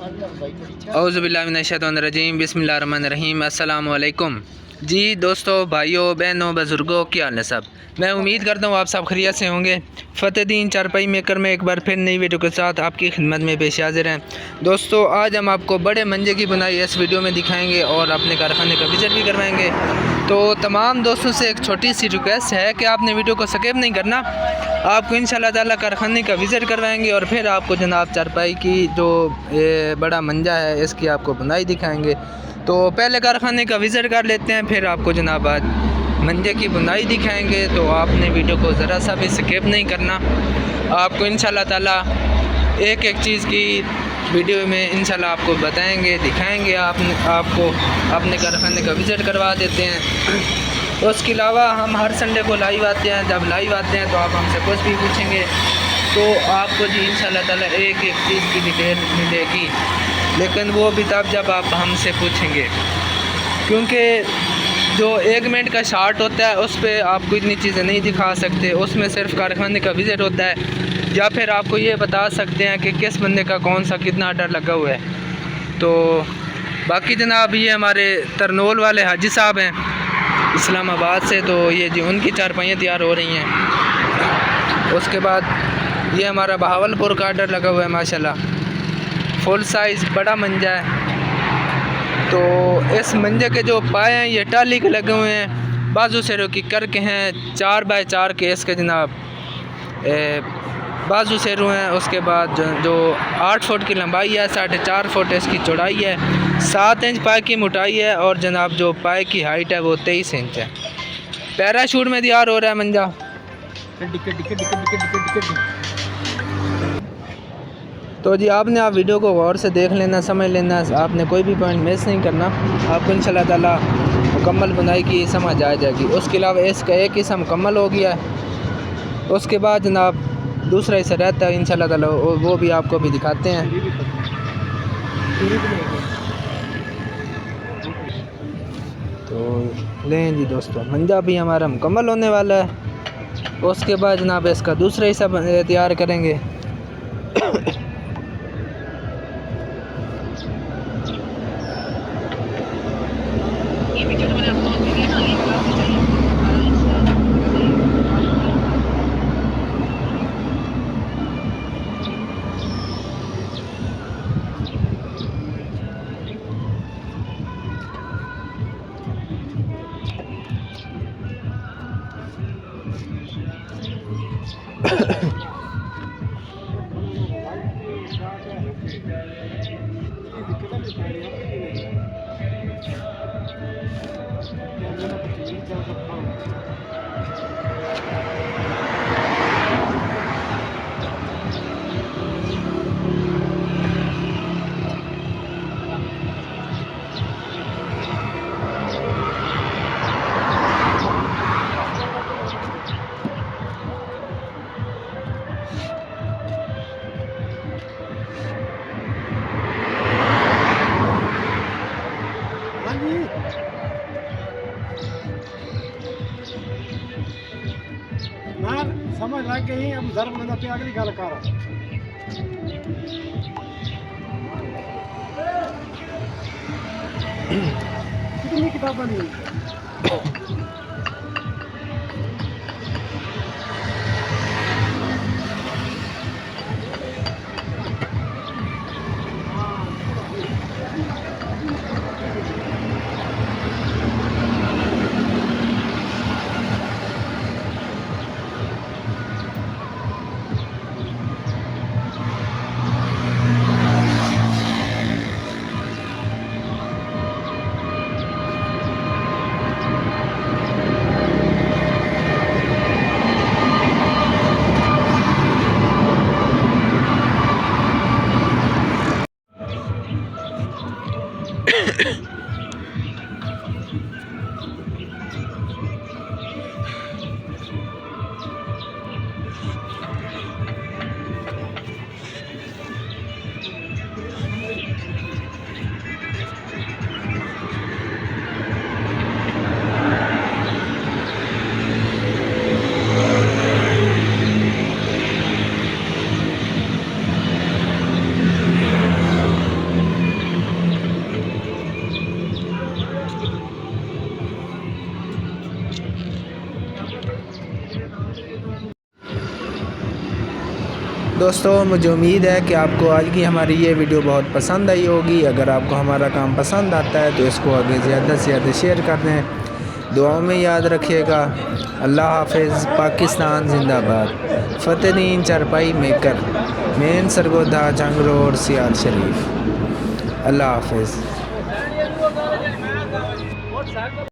औज़ुबिल्लाहिमिनश्शैतानिर्रजीम बिस्मिल्लाहिर्रहमानिर्रहीम अस्सलाम वालेकुम। जी दोस्तों, भाइयों, बहनों, बुज़ुर्गों, क्या हाल है सब। मैं उम्मीद करता हूँ आप सब खैरियत से होंगे। फ़तेहदीन चारपाई मेकर में एक बार फिर नई वीडियो के साथ आपकी खिदमत में पेश हाजिर हैं। दोस्तों, आज हम आपको बड़े मंजे की बुनाई इस वीडियो में दिखाएंगे और अपने कारखाने का विज़िट भी करवाएंगे। तो तमाम दोस्तों से एक छोटी सी रिक्वेस्ट है कि आपने वीडियो को स्किप नहीं करना। आपको इंशाल्लाह ताला कारखाने का विज़िट करवाएंगे और फिर आपको जनाब चारपाई की जो बड़ा मंजा है इसकी आपको बुनाई दिखाएंगे। तो पहले कारखाने का विज़िट कर लेते हैं, फिर आपको जनाब आज मंजे की बुनाई दिखाएंगे। तो आपने वीडियो को ज़रा सा भी स्किप नहीं करना। आपको इंशाल्लाह ताला एक एक चीज़ की वीडियो में इंशाल्लाह आपको बताएंगे, दिखाएंगे। आपको अपने कारखाने का विज़िट करवा देते हैं। उसके अलावा हम हर संडे को लाइव आते हैं। जब लाइव आते हैं तो आप हमसे कुछ भी पूछेंगे तो आपको जी इंशाल्लाह ताला एक एक चीज़ की डिटेल मिलेगी, लेकिन वो भी तब जब आप हमसे पूछेंगे, क्योंकि जो 1 मिनट का शार्ट होता है उस पर आपको इतनी चीज़ें नहीं दिखा सकते। उसमें सिर्फ कारखाने का विज़िट होता है या फिर आपको ये बता सकते हैं कि किस बंदे का कौन सा कितना ऑर्डर लगा हुआ है। तो बाकी जनाब ये हमारे तरनोल वाले हाजी साहब हैं इस्लामाबाद से, तो ये जी उनकी चारपाइयाँ तैयार हो रही हैं। उसके बाद ये हमारा बहावलपुर का ऑर्डर लगा हुआ है माशाल्लाह, फुल साइज़ बड़ा मंजा है। तो इस मंजे के जो पाए हैं ये टाली के लगे हुए हैं, बाजू सेरों की करके हैं, 4 बाय 4 के इसके जनाब बाजू सेरू हैं। उसके बाद जो 8 फुट की लंबाई है, 4.5 फुट इसकी चौड़ाई है, 7 इंच पाए की मोटाई है और जनाब जो पाए की हाइट है वो 23 इंच है। पैराशूट में तैयार हो रहा है मंजा। तो जी आपने आप वीडियो को गौर से देख लेना, समझ लेना, आपने कोई भी पॉइंट मिस नहीं करना। आपको इंशाल्लाह ताला मुकम्मल बुनाई की समझ आ जाएगी। उसके अलावा इसका एक हिस्सा मुकम्मल हो गया है। उसके बाद जनाब दूसरा हिस्सा रहता है इंशाल्लाह ताला, वो भी आपको भी दिखाते हैं। तो लें जी दोस्तों, मंजा भी हमारा मुकम्मल होने वाला है। उसके बाद जनाब इसका दूसरा हिस्सा तैयार करेंगे। समझ लग गई। अब धर्म बंदा पे अगली गल कर कितनी किताबें नहीं दोस्तों मुझे उम्मीद है कि आपको आज की हमारी ये वीडियो बहुत पसंद आई होगी। अगर आपको हमारा काम पसंद आता है तो इसको आगे ज़्यादा से ज़्यादा शेयर कर दें। दुआओं में याद रखिएगा। अल्लाह हाफिज़। पाकिस्तान जिंदाबाद। फतेहदीन चारपाई मेकर, मेन सरगोधा, जंग रोड, सियाल शरीफ। अल्लाह हाफिज़।